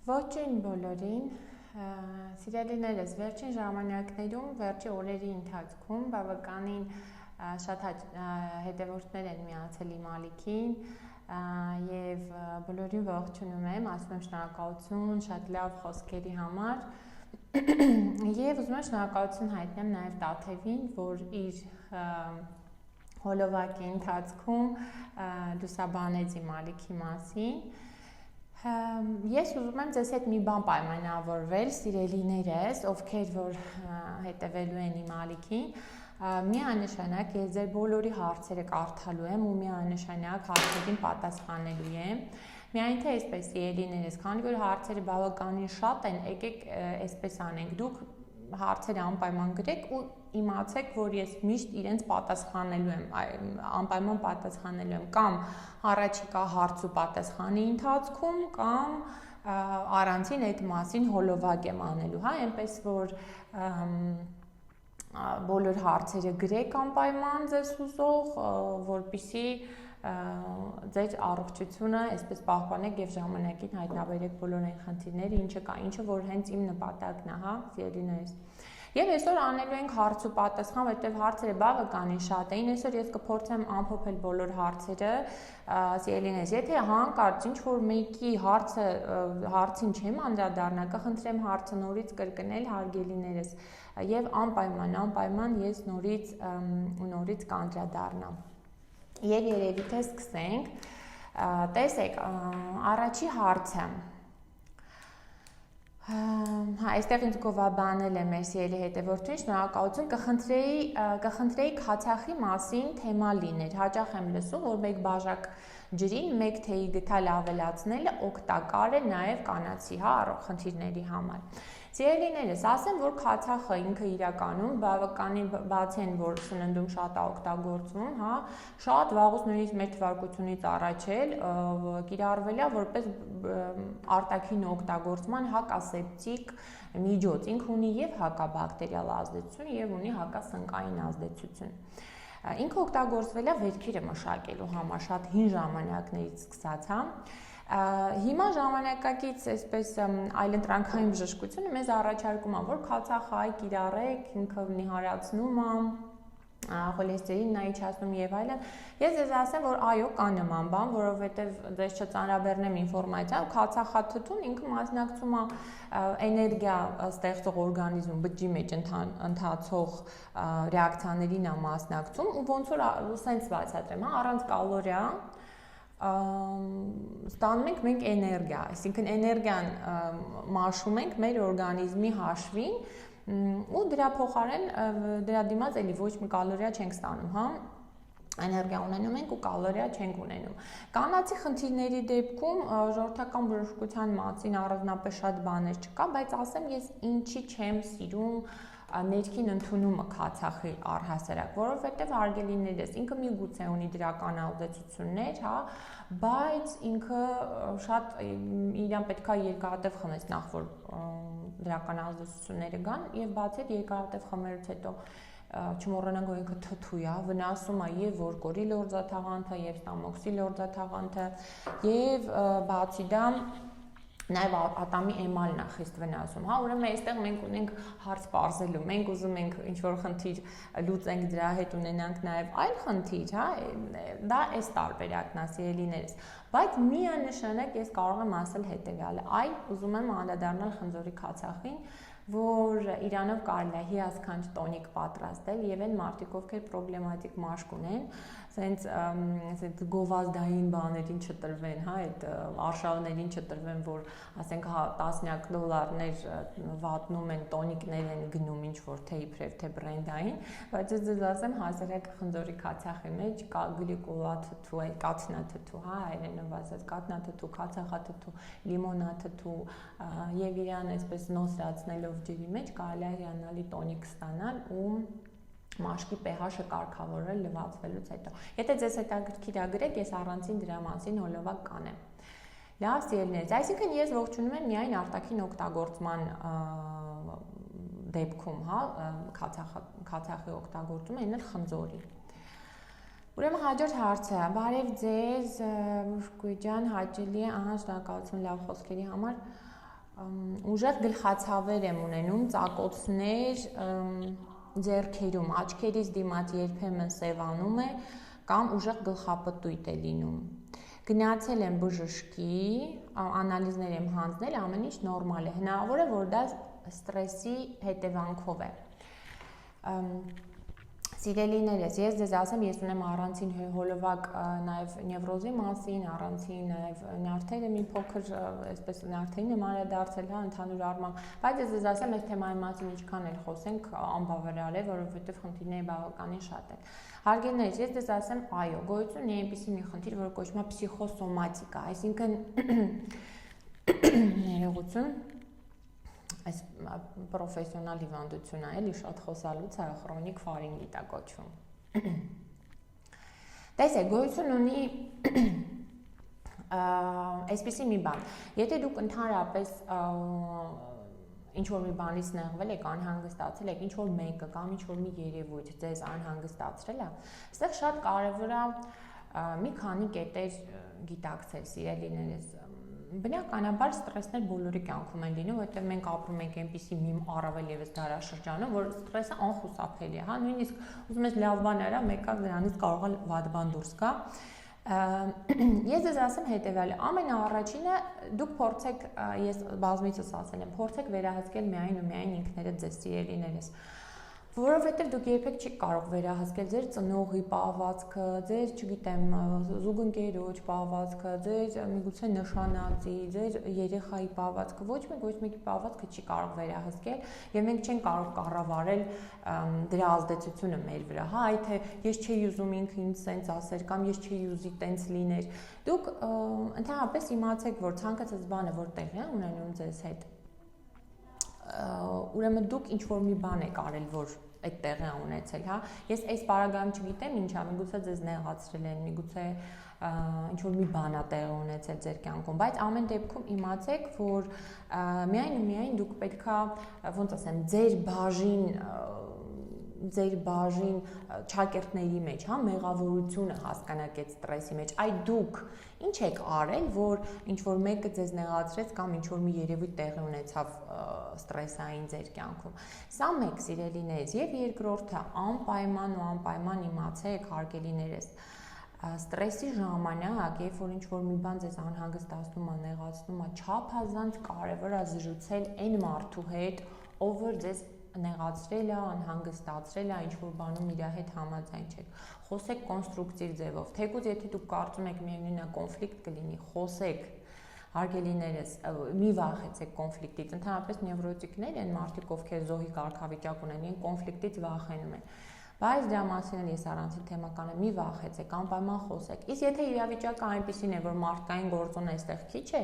Ողջույն բոլորին, սիրելիներս, վերջին ժամանակներում, վերջի օրերի ընթացքում բավականին շատ հետևորդներ են միացել իմ ալիքին եւ բոլորին ողջունում եմ, ասում եմ շնորհակալություն շատ լավ խոսքերի համար եւ ուզում եմ շնորհակալություն հայտնեմ նաեւ Տաթևին, որ իր հոլովակի ընթացքում լուսաբանեց իմ ալիքի մասին։ Ես ուզում եմ ձեզ հետ մի բան պայմանավորվել, սիրելիներս, ովքեր որ հետևելու են իմ ալիքին, միանշանակ ես ձեր բոլորի հարցերը կարդալու եմ ու միանշանակ հարցերին պատասխանելու եմ։ Միայն թե այսպես սիրելիներս, քանի որ հարցերը բավականին շատ են, եկեք այսպես անենք, դուք հարցերը անպայման գրեք ու իմացեք, որ ես միշտ իրենց պատասխանելու եմ, անպայման պատասխանելու եմ կամ առաջիկա հարց ու պատասխանի ընթացքում կամ առանցին այդ մասին հոլովակ եմ անելու, հա, այնպես որ բոլոր հարցերը գրեք անպայման ձեզ հուզող, որպեսզի ձեր առողջությունը այսպես պահպանեք եւ ժամանակին հայտնաբերեք բոլոր այն խնդիրները, ինչը որ հենց իմ նպատակն է, հա, սիրելիներս։ Եվ այսօր անելու ենք հարց ու պատասխան, որտեղ հարցերը բավականին շատ էին։ Այսօր ես կփորձեմ ամփոփել բոլոր հարցերը, սիրելիներս։ Եթե հանկարծ ինչ-որ մեկի հարցին չեմ անդրադառնա, կխնդրեմ հարցը նորից կրկնել, հարգելիներս, եւ անպայման ես նորից կանդրադառնամ։ Եվ երևի թե սկսենք։ Տեսեք, առաջի հարցը Հա, այստեղ ինձ գովաբանել է մեր սիրելի հետևորդին, շնորհակալություն, կխնդրեի Քացախի մասին թեմա լիներ։ Հաճախ եմ լսում, որ մեկ բաժակ ջրին մեկ թեյի գթալ ավելացնելը օգտակար է նաև կանացի, հա, խնդիրների համար։ Սիրելիներս, ասեմ, որ Քացախը ինքը իրականում բավականին բացի են, որ սննդում շատ է օգտագործվում, հա, շատ վաղուց նույնիսկ մեր թվարկությունից առաջ էլ կիրառվել է որպես արտաքին օգտագործման հակասեպտիկ միջոց, ինքը ունի եւ հակաբակտերիալ ազդեցություն եւ ունի հակասնկային ազդեցություն։ Ինքը օգտագործվել է վերքերը մշակելու համար շատ հին ժամանակներից սկսած, հա։ Հիմա ժամանակակից այսպես այլընտրանքային բժշկությունը մեզ առաջարկում է, որ Քացախը կիրառեք, ինքը նիհարացնում է, խոլեստերինն է իջացնում եւ այլն։ Ես ձեզ ասեմ, որ այո, կա նման բան, որովհետեւ ձեզ չծանրաբեռնեմ ինֆորմացիա, Քացախաթթուն ինքը մասնակցում է էներգիա ստեղծող օրգանիզմում բջջի մեջ ընթացող ռեակցիաներին է մասնակցում ու ոնց որ սենց բացատրեմ, հա, առանց կալորիա ստանում ենք մենք էներգիա, այսինքն էներգիան մաշում ենք մեր օրգանիզմի հաշվին ու դրա փոխարեն դրա դիմաց էլի ոչ մի կալորիա չենք ստանում, հա, էներգիա ունենում ենք ու կալորիա չենք ունենում։ Կանացի խնդիրների դեպքում ժողովրդական բժշկության մասին առանձնապես շատ բաներ չկա, բայց ասեմ ես ինչի չեմ սիրում ներքին ընդունումը Քացախի առհասարակ, որովհետև հարգելիներս, ինքը միգուցե ունի դրական ազդեցություններ, հա, բայց ինքը շատ իրան պետքա երկարատև խմես նախ որ դրական ազդեցությունները գան եւ բացի այդ երկարատև խմելուց հետո չմոռանանք որ ինքը թթու է, վնասում է եւ որկորի լորձաթաղանթը եւ ստամոքսի լորձաթաղանթը եւ բացի դա նաև ատամի էմալն է խիստ վնասում, հա, ուրեմն այստեղ մենք ունենք հարց պարզելու, մենք ուզում ենք ինչ-որ խնդիր լուծենք դրա հետ ունենանք նաև այլ խնդիր, հա, դա այս տարբերակն է, սիրելիներս, բայց միանշանակ ես կարող եմ ասել հետևյալը, այ ուզում եմ անդրադառնալ խնձորի Քացախին, որ իրանով կարելի է հիասքանչ տոնիկ պատրաստել եւ այն մարդիկ, ովքեր պրոբլեմատիկ մաշկ ունեն, ասենց գովազդային բաներին չտրվեն, հա, այդ արշավներին չտրվեն, որ ասենք հա տասնյակ դոլարներ վատնում են, տոնիկներ են գնում ինչ որ թե իբրև թե բրենդային, բայց ես ձեզ ասեմ հասարակ խնձորի Քացախի մեջ կա գլիկոլաթթու, կաթնաթթու, հա, հայերենով ասած կաթնաթթու, քացախաթթու, լիմոնաթթու եւ իրան այսպես նոսրացնելով ջրի մեջ կարելի է հիանալի տոնիկ ստանալ ու մաշկի pH-ը կարգավորել լվացվելուց հետո։ Եթե ձեզ հետաքրքիր է գրեք, ես առանցին դրա մասին հոլովակ կանեմ։ Լավ, սիրելիներս, այսինքն ես ողջունում եմ միայն արտաքին օգտագործման դեպքում, հա, Քացախի օգտագործումը, այն էլ խնձորի։ Ուրեմն հաջորդ հարցը, բարև ձեզ, Մուշկուի ջան, հաճելի է, ահա, շնորհակալություն լավ խոսքերի համար։ ուժեղ գլխացավեր եմ ունենում, ծակոցներ ձեռքերում, աչքերից դիմաց երբեմն սևանում է կամ ուժեղ գլխապտույտ է լինում։ Գնացել եմ բժշկի, անալիզներ եմ հանձնել, ամեն ինչ նորմալ է։ Հնարավոր է, որ դա ստրեսի հետևանքով է։ Սիրելիներս, ես ձեզ ասեմ, ես ունեմ առանցին հոլովակ նաև նևրոզի մասին, առանցին նաև նյարդերը մի փոքր, այսպես նյարդերին եմ անդրադարձել, հա, ընդհանուր առմամբ, բայց ես ձեզ ասեմ, այս թեմայի մասին ինչքան էլ խոսենք, անբավարար է, որովհետև խնդիրները բավականին շատ են։ Հարգելիներս, ես ձեզ ասեմ, այո, գոյություն ունի այնպիսի մի խնդիր, որը կոչվում է փսիխոսոմատիկա, այսինքն ներողություն, այս պրոֆեսիոնալ հիվանդություն է, էլի շատ խոսալուց է, քրոնիկ ֆարինգիտ է կոչվում։ Տեսեք, գոյություն ունի այսպիսի մի բան։ Եթե դուք ընդհանրապես ինչ-որ մի բանից նեղվել եք, անհանգստացել եք, ինչ-որ մեկը կամ ինչ-որ մի երևույթ ձեզ անհանգստացրել է, այստեղ շատ կարևոր է մի քանի կետեր գիտակցել, սիրելիներս։ Բնականաբար ստրեսներ բոլորի կյանքում են լինում, որովհետև մենք ապրում ենք այնպիսի մի առավել եւս դարաշրջանում, որ ստրեսը անխուսափելի է, հա, նույնիսկ ուզում ես լավ բան արա, մեկը դրանից կարող է վատ բան դուրս գա։ Ես ձեզ ասեմ հետեւյալը, ամենաառաջինը դուք փորձեք, ես բազմիցս ասել եմ, փորձեք վերահսկել միայն ու միայն ինքներդ ձեզ, սիրելիներս, որովհետև դուք երբեք չեք կարող վերահսկել ձեր ծնողի պահվածքը, ձեր, չգիտեմ, զուգընկերոջ պահվածքը, ձեր միգուցե նշանածի, ձեր երեխայի պահվածքը, ոչ մեկի պահվածքը չի կարող վերահսկել, եւ մենք չենք կարող կառավարել դրա ազդեցությունը մեր վրա, հա, այ թե ես չէի ուզում ինքը ինձ սենց ասեր կամ ես չէի ուզի տենց լիներ։ Դուք ընդհանրապես իմացեք, որ ցանկացած բանը, որ տեղի է ունենում ձեզ հետ, ուրեմն դուք ինչ որ մի բան եք արել, որ այդ տեղի է ունեցել, հա։ Ես այս բaragam չգիտեմ ինչա, միգուցե ձեզ նեղացրել են, միգուցե ինչ որ մի բան է տեղի ունեցել ձեր կյանքում, բայց ամեն դեպքում իմացեք, որ միայն ու միայն դուք պետքա, ոնց ասեմ, ձեր բաժին ճակերտների մեջ, հա, մեղավորությունը հասկանաք այդ ստրեսի մեջ, այ դուք ինչ եք արել, որ ինչ որ մեկը ձեզ նեղացրեց կամ ինչ որ մի երևույթ տեղի ունեցավ ստրեսային ձեր կյանքում։ Սա մեկ, սիրելիներս, եւ երկրորդը, անպայման իմացեք, հարգելիներս, ստրեսի ժամանակ, երբ որ ինչ որ մի բան ձեզ անհանգստացնում է, նեղացնում է, չափազանց կարևոր է զրուցել այն մարդու հետ, ով որ ձեզ նեղացրել է, անհանգստացրել է, ինչ-որ բանում իր հետ համաձայն չեք։ Խոսեք կոնստրուկտիվ ձևով։ Թեկուզ եթե դուք կարծում եք միևնույն է կոնֆլիկտ կլինի, խոսեք։ Հարգելիներս, մի վախեցեք կոնֆլիկտից։ Ընդհանրապես նևրոտիկներ են մարդիկ, ովքեր զոհի կարգավիճակ ունեն, կոնֆլիկտից վախենում են։ Բայց դրա մասին էլ ես առանցին թեմական եմ, մի վախեցեք, անպայման խոսեք։ Իսկ եթե իրավիճակը այնպիսին է, որ մարդկային գործոնը այստեղ քիչ է,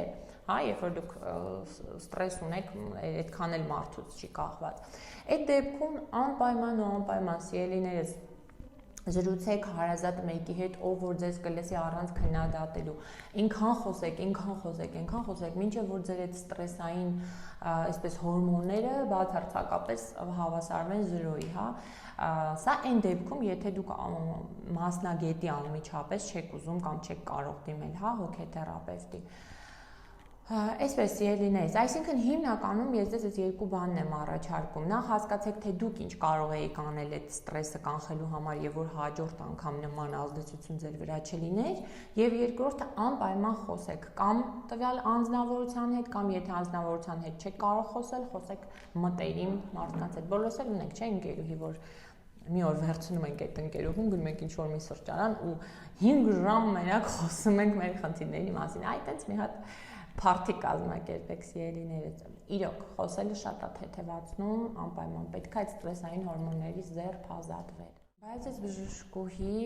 հա, երբ որ դուք ստրես ունեք, այդքան էլ մարդուց չի կախված։ Այդ դեպքում անպայման սիրելիներս զրուցեք հարազատ մեկի հետ, ով որ ձեզ կլսի առանց քննադատելու։ Ինքան խոսեք, մինչև որ ձեր այդ ստրեսային, այսպես հորմոնները բացարձակապես հավասարվեն 0-ի, հա։ Սա այն դեպքում, եթե դուք մասնագետի անմիջապես չեք ուզում կամ չեք կարող դիմել, հա, հոգեթերապևտի։ Այսպես սիրելիներս, այսինքն հիմնականում ես ձեզ այս երկու բանն եմ առաջարկում։ Նախ հասկացեք, թե դուք ինչ կարող եք անել այդ ստրեսը կանխելու համար եւ որ հաջորդ անգամ նման ազդեցություն ձեր վրա չլիներ, եւ երկրորդը անպայման խոսեք կամ տվյալ անձնավորության հետ կամ եթե անձնավորության հետ չեք կարող խոսել, խոսեք մտերիմ մարդկանց հետ։ Բոլորս էլ ունենք, չէ՞, ընկերուհի, որ մի օր վերցնում ենք այդ ընկերուհուն, գնում ենք ինչ-որ մի սրճարան ու 5 ժամ մենակ խոսում ենք մեր խնդիրների մասին։ Այ այտենց մի հատ Փարթի կազմակերպեք սիրելիներս։ Իրոք, խոսելը շատ է թեթևացնում, անպայման պետք է այդ ստրեսային հորմոններից ձեռք ազատվել։ Բայց այս բժշկուհի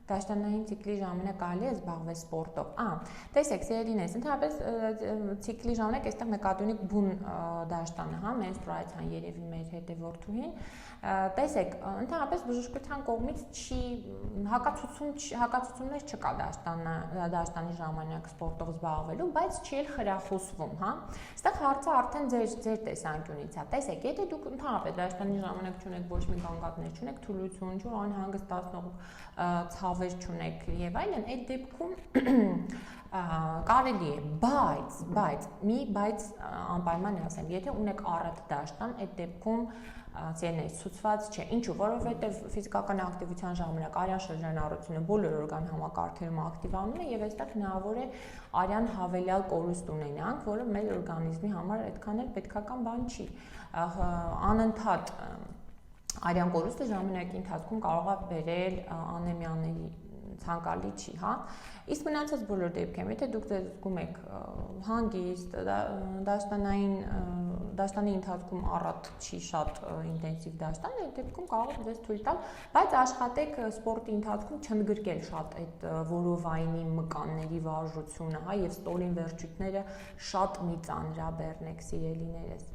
դաշտանային ցիկլի ժամանակ կարելի է զբաղվել սպորտով։ Տեսեք, սիրելիներս, ընդհանրապես ցիկլի ժամանակ այստեղ նկատունի բուն դաշտանը, հա, մենստրուացիան երևի մեր հետևորդուհին։ Տեսեք, ընդհանրապես բժշկության կողմից չի հակացություններ չկա դաշտանի ժամանակ սպորտով զբաղվելու, բայց չի էլ խրախուսվում, հա։ Այստեղ հարցը արդեն ձեր տեսանկյունից է։ Տեսեք, եթե դուք ընդհանրապես դաշտանի ժամանակ չունեք ոչ մի գանգատներ, չունեք թուլություն, անհանգստացնող ցավեր չունեք եւ այլն, այդ դեպքում կարելի է, բայց մի բայց անպայման ասեմ, եթե ունեք առատ դաշտան, այդ դեպքում ցենես ցուցված չէ։ Ինչու՞, որովհետև ֆիզիկական ակտիվության ժամանակ արյան շրջանառությունը բոլոր օրգան համակարգերում ակտիվանում է եւ այստեղ հնարավոր է արյան հավելյալ կորուստ ունենանք, որը մեր օրգանիզմի համար այդքան էլ պետքական բան չի։ Անընդհատ արյան կորուստը ժամանակի ընթացքում կարող է բերել անեմիաների ցանկալի չի, հա։ Իսկ մնացած բոլոր դեպքերում, եթե դուք զգում եք հանգիստ, դաշտանի ընթացքում առատ չի շատ ինտենսիվ դաշտան, այդ դեպքում կարող եք ձեզ թույլ տալ, բայց աշխատեք սպորտի ընթացքում չընդգրկել շատ այդ որովայնի մկանների վարժությունը, հա, եւ ստորին վերջույթները շատ մի ծանրաբեռնեք, սիրելիներս։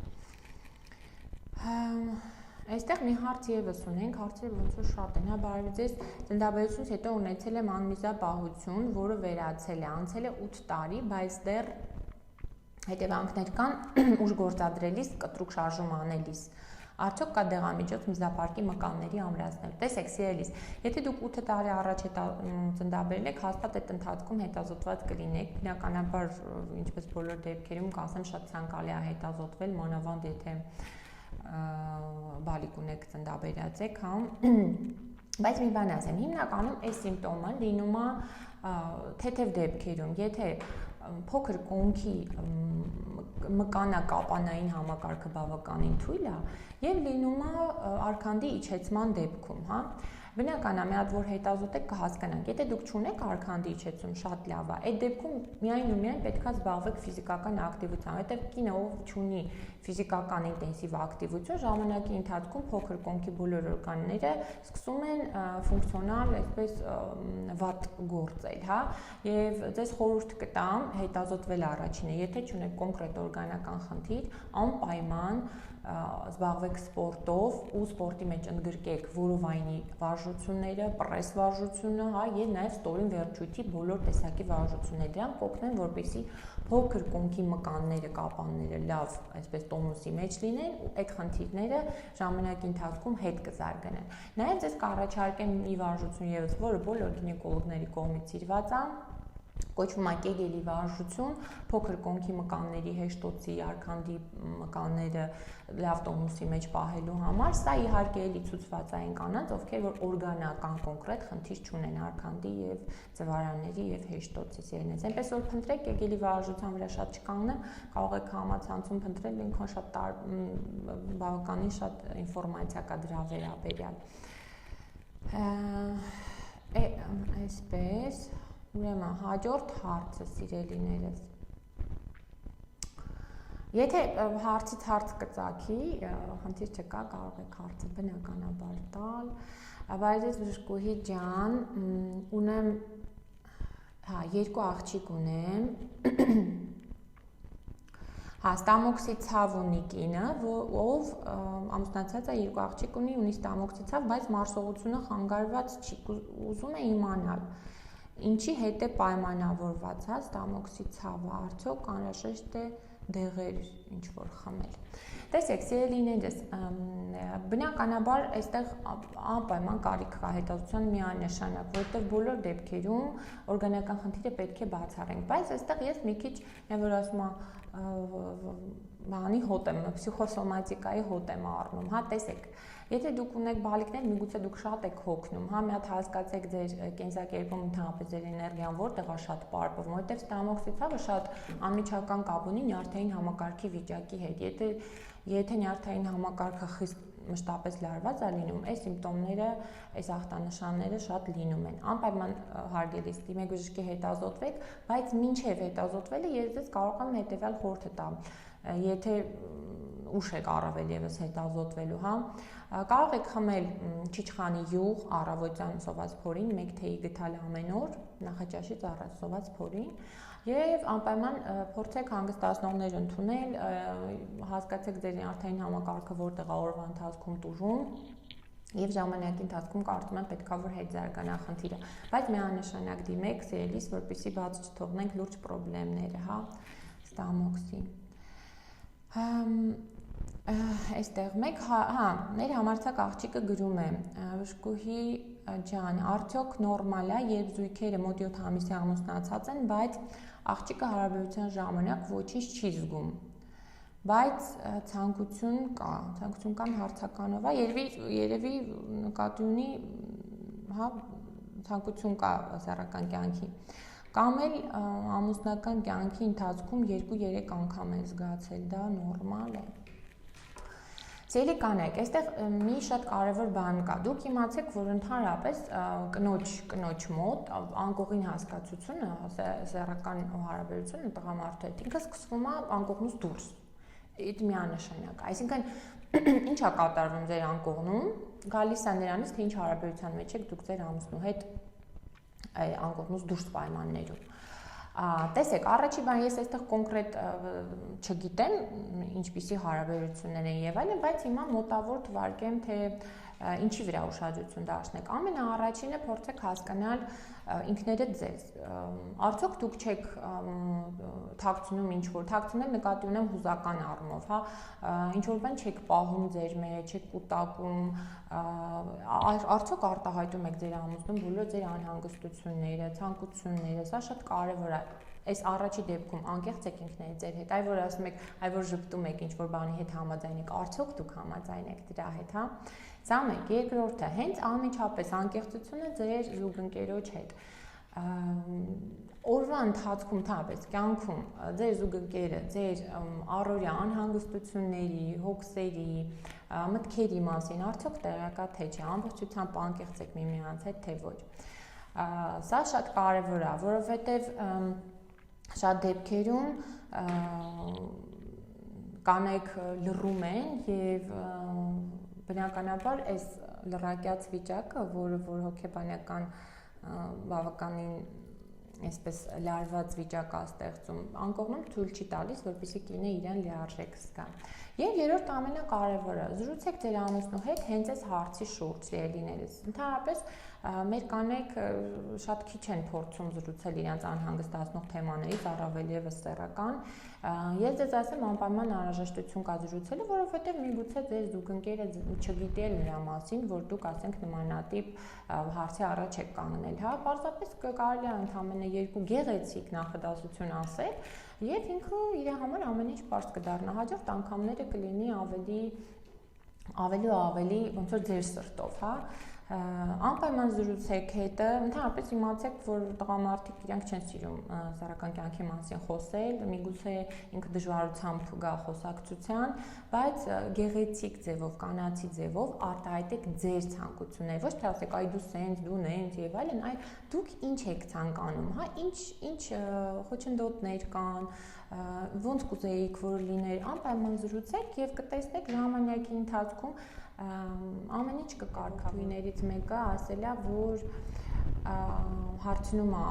Այստեղ մի հարց եւս ունենք, հարցերը ոնց որ շատ են, հա, բարև ձեզ, ծննդաբերությունից հետո ունեցել եմ անմիզապահություն, որը վերացել է, անցել է 8 տարի, բայց դեռ հետևանքներ կան ուժ գործադրելիս, կտրուկ շարժում անելիս։ Արդյոք կա դեղամիջոց միզապարկի մկանների ամրացնել։ Տեսեք, սիրելիս, եթե դուք 8 տարի առաջ ծննդաբերել եք, հաստատ այդ ընթացքում հետազոտված կլինեք, բնականաբար, ինչպես բոլոր դեպքերում, կասեմ, շատ ցանկալի է հետազոտվել, մանավանդ եթե բալիկ ունեք ծննդաբերած եք, հա, բայց մի բան ասեմ, հիմնականում այս սիմպտոմը լինում է թեթև դեպքերում, եթե փոքր կոնքի մկանակապանային համակարգը բավականին թույլ է եւ լինում է արքանդի իջեցման դեպքում, հա։ Բնական է, մի հատ որ հետազոտեք կհասկանանք, եթե դուք չունեք արքանդի իջեցում, շատ լավ է, այդ դեպքում միայն ու միայն պետքա զբաղվեք ֆիզիկական ակտիվությամբ, որտեղ կինը ով չունի ֆիզիկական ինտենսիվ ակտիվություն, ժամանակի ընթացքում փոքր կոնքի բոլոր օրգանները սկսում են ֆունկցիոնալ, այսպես վատ գործել, հա, եւ ձեզ խորհուրդ կտամ հետազոտվել առաջինը, եթե չունեք կոնկրետ օրգանական խնդիր, անպայման զբաղվեք սպորտով ու սպորտի մեջ ընդգրկեք որովայնի վարժությունները, պրես վարժությունը, հա, եւ նաեւ ստորին վերջույթի բոլոր տեսակի վարժությունները, դրանք կօգնեն, որպեսզի փոքր կոնքի մկանները, կապանները լավ, այսպես տոնուսի մեջ լինեն ու այդ խնդիրները ժամանակի ընթացքում հետ կզարգանան։ Նաեւ ձեզ կառաջարկեմ մի վարժություն եւս, որը բոլոր գինեկոլոգների կողմից սիրված է, կոչվում է կեգելի վարժություն, փոքր կոնքի մկանների հեշտոցի, արքանդի մկանները լավ տոնուսի մեջ պահելու համար, սա իհարկե էլի ցուցված այն կանանց, ովքեր որ օրգանական կոնկրետ խնդիր չունեն արքանդի եւ ձվարանների եւ հեշտոցի սերնից։ Այնպես որ փնտրեք կեգելի վարժության վրա շատ չկանգնեմ, կարող եք համացանցում փնտրել, ինքան շատ բավականին շատ ինֆորմացիա կա դրա վերաբերյալ։ Այսպես Ուրեմն հաջորդ հարցը, սիրելիներս։ Եթե հարցից հարց կծագի, խնդիր չկա, կարող եք հարցը բնականաբար տալ։ Բայց ես բժշկուհի ջան, ունեմ, հա, 2 աղջիկ ունեմ։ Հա, ստամոքսի ցավ ունի կինը, ով ամուսնացած է, 2 աղջիկ ունի ստամոքսի ցավ, բայց մարսողությունը խանգարված չի, ուզում է իմանալ։ Ինչի հետ է պայմանավորված, հա, ստամոքսի ցավը, արդյոք անհրաժեշտ է դեղեր ինչ որ խմել։ Տեսեք, սիրելիներս, բնականաբար այստեղ անպայման կարիք կա հետազոտության միանշանակ, որովհետև բոլոր դեպքերում օրգանական խնդիրը պետք է բացառենք, բայց այստեղ ես մի քիչ, որ ասում բանի հոտ եմ, փսիխոսոմատիկայի հոտ եմ առնում, հա, տեսեք, եթե դուք ունեք բալիկներ, միգուցե դուք շատ եք հոգնում, հա, մի հատ հասկացեք ձեր կենսակերպում ընդհանրապես ձեր էներգիան որտեղ է շատ պարպվում, որովհետև ստամոքսի ցավը շատ անմիջական կապ ունի նյարդային համակարգի վիճակի հետ, եթե նյարդային համակարգը խիստ մշտապես լարված է լինում, այս սիմպտոմները, այս ախտանշանները շատ լինում են։ Անպայման հարգելիս դիմեք բժշկի հետազոտվեք, բայց մինչև հետազոտվելը ես ձեզ կարող եմ հետևյալ խորհուրդ տամ, եթե ուշ եք առավել եւս հետազոտվելու, հա, կարող եք խմել չիչխանի յուղ առավոտյան սոված փորին, 1 թեյի գթալ ամեն օր, նախաճաշից առաջ սոված փորին, եւ անպայման փորձեք հանգստացնողներ ընդունել, հասկացեք ձեր նյարդային համակարգը որտեղ է օրվա ընթացքում տուժում, եւ ժամանակի ընթացքում կարծում եմ պետքա որ հետ զարգանա խնդիրը, բայց միանշանակ դիմեք սիրելիս, որպեսզի բաց չթողնենք լուրջ խնդիրները, հա, ստամոքսի։ Այստեղ մեկ, հա, մեր համարձակ աղջիկը գրում է, բժշկուհի ջան, արդյոք նորմալ է, երբ զույգերը մոտ 7 ամիսի ամուսնացած են, բայց աղջիկը հարաբերության ժամանակ ոչինչ չի զգում, բայց ցանկություն կան հարցականով, երևի նկատի ունի, հա, ցանկություն կա սեռական կյանքի, կամ էլ ամուսնական կյանքի ընթացքում 2-3 անգամ է զգացել, դա նորմալ է։ Սիրելի կանայք, այստեղ մի շատ կարևոր բան կա։ Դուք իմացեք, որ ընդհանրապես կնոջ մոտ անկողին հասկացությունը, սեռական հարաբերությունը տղամարդու հետ ինքը սկսվում է անկողնուց դուրս։ Դա միանշանակ։ Այսինքն, ինչ է կատարվում ձեր անկողնում, գալիս է նրանից, թե ինչ հարաբերության մեջ եք դուք ձեր ամուսնու հետ անկողնուց դուրս պայմաններում։ Տեսեք, առաջի բան ես այստեղ կոնկրետ չգիտեմ ինչպիսի հարաբերություններ են եւ այլն, բայց հիմա մոտավոր թվարկեմ, թե ինչի վրա ուշադրություն դարձնեք։ Ամենաառաջինը փորձեք հասկանալ ինքներդ ձեզ։ Արդյոք դուք չեք թաքցնում ինչ-որ, թաքցնել նկատի ունեմ հուզական առումով, հա, ինչ-որ բան չեք պահում ձեր մեջ, չեք կուտակում, արդյոք արտահայտում եք ձեր ամուսնուն բոլոր ձեր անհանգստությունները, ցանկությունները, սա շատ կարևոր է։ Այս առաջի դեպքում անկեղծ եք ինքներդ ձեր հետ, այ որ ասում եք, այ որ ժպտում եք ինչ-որ բանի հետ համաձայն եք, արդյոք դուք համաձայն եք դրա հետ, հա։ Սա մեկ, երկրորդը, հենց անմիջապես անկեղծությունը ձեր զուգընկերոջ հետ։ Օրվա ընթացքում, թափես կյանքում ձեր զուգընկերը ձեր առօրյա անհանգստությունների, հոգսերի, մտքերի մասին արդյոք տեղակա թե չէ, ամբողջությամբ անկեղծ եք միմյանց հետ, թե ոչ։ Սա շատ կարևոր է, որովհետև շատ դեպքերում կանայք լռում են եւ բնականաբար այս լռակյաց վիճակը, որ հոգեբանական բավականին այսպես լարված վիճակ է ստեղծում, անկողնում թույլ չի տալիս, որպեսզի կինը իրեն լիարժեք զգա։ Եվ երրորդ ամենակարևորը, զրուցեք ձեր ամուսնու հետ հենց այս հարցի շուրջ լինելիս։ Ընդհանրապես մեր կանայք շատ քիչ են փորձում զրուցել իրենց անհանգստացնող թեմաներից, առավել եւս սեռական։ Ես ձեզ ասեմ, անպայման անհրաժեշտություն կա զրուցելու, որովհետեւ միգուցե ձեր զուգընկերը չգիտի նրա մասին, որ դուք ասենք նմանատիպ հարցի առաջ եք կանգնել, հա, պարզապես կարելի է ընդամենը 2 գեղեցիկ նախադասություն ասել, եւ ինքը իր համար ամեն ինչ պարզ կդառնա, հաջորդ անգամները կլինի ավելի ոնց որ ձեր սրտով, հա։ Անպայման զրուցեք հետը, ընդհանրապես իմացեք, որ տղամարդիկ իրանք չեն սիրում սեռական կյանքի մասին խոսել, միգուցե ինքը դժվարությամբ գա խոսակցության, բայց գեղեցիկ ձևով, կանացի ձևով արտահայտեք ձեր ցանկությունները, ոչ թե ասեք այ դու սենց, դու նենց եւ այլն, այլ դուք ինչ եք ցանկանում, հա, ինչ խոչընդոտներ կան, ոնց կուզեիք որ լիներ, անպայման զրուցեք եւ կտեսնեք ժամանակի ընթացքում ամեն ինչ կկարգա։ Վիներից մեկը ասել է, որ հարցնում է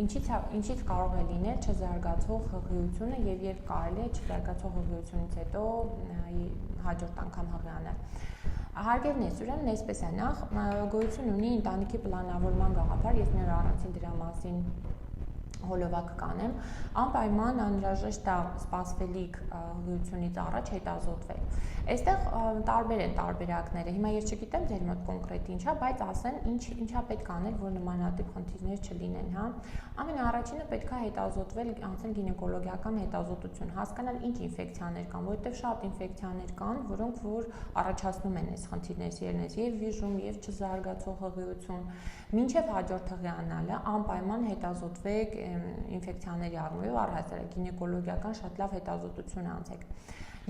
ինչից կարող է լինել չզարգացող հղիությունը եւ երբ կարելի է չզարգացող հղիությունից հետո հաջորդ անգամ հղիանալ։ Հարգելի ուրեմն այսպես է, նախ գոյություն ունի ընտանիքի պլանավորման գաղափար, ես մի օր առանցին դրա մասին հոլովակ կանեմ, անպայման անհրաժեշտ է սպասվելիք հղիությունից առաջ հետազոտվել։ Այստեղ տարբեր են տարբերակները։ Հիմա ես չգիտեմ ձեր մոտ կոնկրետ ինչա, բայց ասեմ ինչա պետք է անել, որ նմանատիպ խնդիրներ չլինեն, հա։ Ամենաառաջինը պետք է հետազոտվել, անցնել գինեկոլոգիական հետազոտություն, հասկանալ ինչ ինֆեկցիաներ կան, որովհետև շատ ինֆեկցիաներ կան, որոնք որ առաջացնում են այս խնդիրներից, եւ վիժում, եւ չզարգացող հղիություն։ Մինչև հաջորդ հղիանալը անպայման հետազոտվեք ինֆեկցիաների առումով, առհասարակ գինեկոլոգիական շատ լավ հետազոտություն անցեք։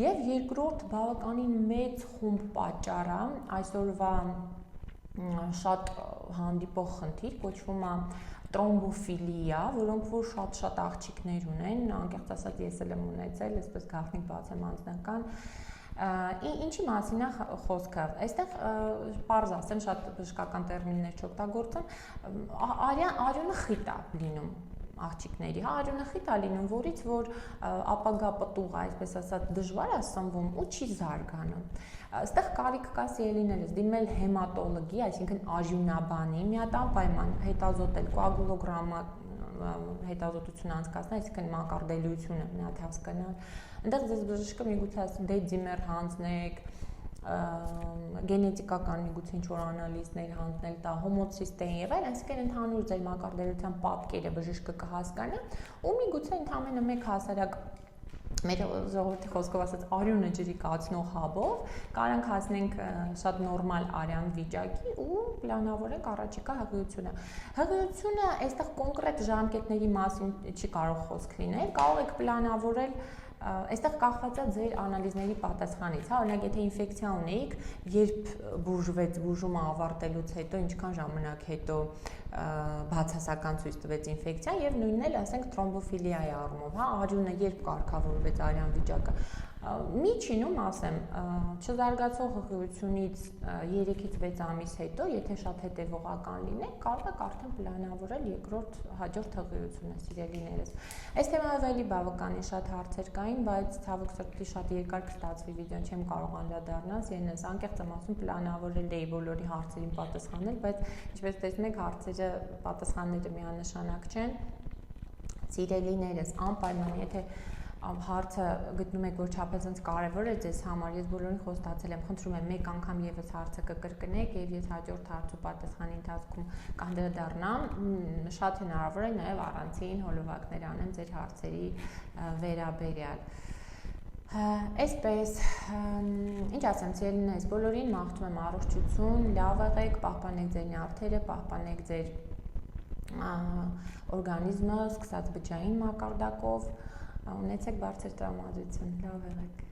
Եվ երկրորդ բավականին մեծ խումբ պատճառը այսօրվա շատ հանդիպող խնդիր կոչվում է տրոմբոֆիլիա, որոնք որ շատ աղջիկներ ունեն, անկեղծ ասած ես էլ եմ ունեցել, այսպես գաղտնիք բացեմ անձնական։ Ինչի մասին է խոսքը։ Այստեղ պարզ ասեմ, շատ բժշկական տերմիններ չօգտագործեմ, արյունը խիտ է լինում աղջիկների, հա, արյունը խիտ է լինում, որից որ ապագա պտուղը, այսպես ասած, դժվար է սնվում ու չի զարգանում։ Այստեղ կարիք կա սիրելիներս դիմել հեմատոլոգի, այսինքն արյունաբանի, մի հատ անպայման հետազոտել կոագուլոգրամա հետազոտություն անցկացնել, այսինքն մակարդելիությունը մի հատ հասկանալ։ Այնտեղ ձեզ բժիշկը միգուցե ասի դե ձիմեր հանձնեք, գենետիկական միգուցե ինչ-որ անալիզներ հանձնել տա, հոմոցիստեն եղել, այսինքն ընդհանուր ձեր մակարդելության պատկերը բժիշկը կհասկանա, ու միգուցե ընդամենը մեկ հասարակ մեր ժողովրդի խոսքով ասած արյունը ջրի կացնող հաբով կարանք հասնենք շատ նորմալ արյան վիճակի ու պլանավորենք առաջիկա հղիությունը։ Հղիությունը այստեղ կոնկրետ ժամկետների մասին չի կարող խոսք լինել, կարող եք պլանավորել այստեղ կախված է ձեր անալիզների պատասխանից, հա, օրինակ եթե ինֆեկցիա ունեիք, երբ բուժվեց, բուժումը ավարտելուց հետո, ինչքան ժամանակ հետո բացասական ցույց տվեց ինֆեկցիան եւ նույնն էլ ասենք թրոմբոֆիլիայի առումով, հա, արյունը երբ կարգավորվեց արյան վիճակը։ Միջինում ասեմ, չզարգացող հղիությունից 3-ից 6 ամիս հետո, եթե շատ հետևողական լինեք, կարող եք արդեն պլանավորել երկրորդ հաջորդ հղիությունը, սիրելիներս։ Այս թեմայով էլի բավականին շատ հարցեր կային, բայց ցավոք սրտի շատ երկար կստացվի վիդեոն, չեմ կարող անդրադառնալ, ես անկեղծ եմ ասում, պլանավորել էի բոլորի հարցերին պատասխանել, բայց ինչպես տեսնում եք, հարցերը, պատասխանները միանշանակ չեն։ Սիրելիներս, անպայման, եթե հարցը գտնում եք, որ չափազանց կարևոր է ձեզ համար, ես բոլորին խոստացել եմ, խնդրում եմ մեկ անգամ եւս հարցը կկրկնեք եւ ես հաջորդ հարցու պատասխանի ընթացքում կանդրադառնամ, շատ հնարավոր է նաեւ առանցին հոլովակներ անեմ ձեր հարցերի վերաբերյալ։ Այսպես, ինչ ասեմ, սիրելիներս, բոլորին մաղթում եմ առողջություն, լավ եղեք, պահպանեք ձեր նյարդերը, պահպանեք ձեր օրգանիզմը, սկսած բջջային մակարդակով, ունեցեք բարձր տրամադրություն, լավ եղեք։